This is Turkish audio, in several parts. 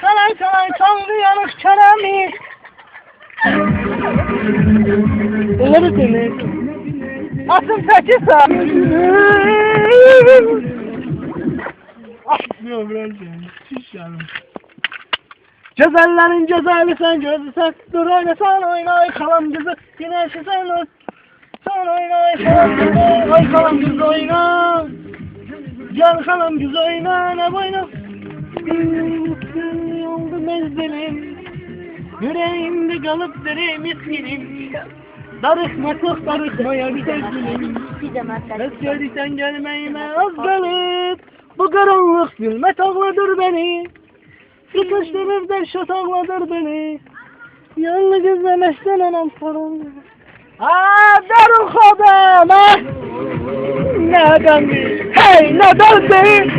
Salay salay çaldı yanık çenemi. Bunları seni. Asım seçirse. Atmıyor biraz yani. Şiş yani. Cezellerin cezeli sen gözü sen. Dur oyna sen oyna kalan gözü. Yine şu sen ol. Sen oyna kalan gözü. Ay kalan gözü oyna. Gel kalan gözü oyna ne boyna. Oldu mezbelim. Yüreğimde kalıp derim miskinim. Darıkma çok darıkma ya sevgilim. Meskedikten gelmeyime az kalıp. Bu karanlık zulmet ağladır beni. Sıkıştırır dehşet ağladır beni. Yanlı gözlemeşten anam sorun. Derin kodam ha. Neden değil? Hey neden değil?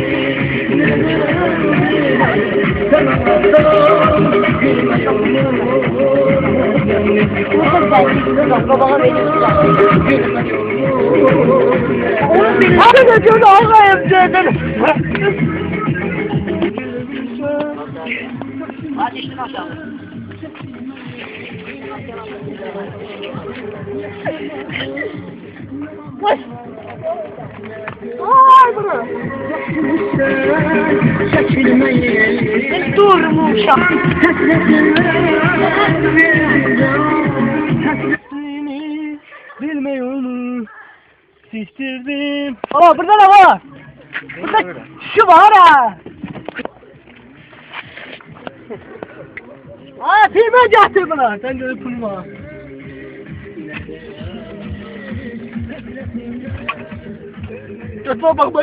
Hadi de şunu ağlayıp dedim. Hadi işte aşağı. Ay bura. Durmuş. Seni bilmiyorum. Siktirdim. Aa burada ne var? Burada şu var ha. Filme getir bana. Sen de pul var. Bak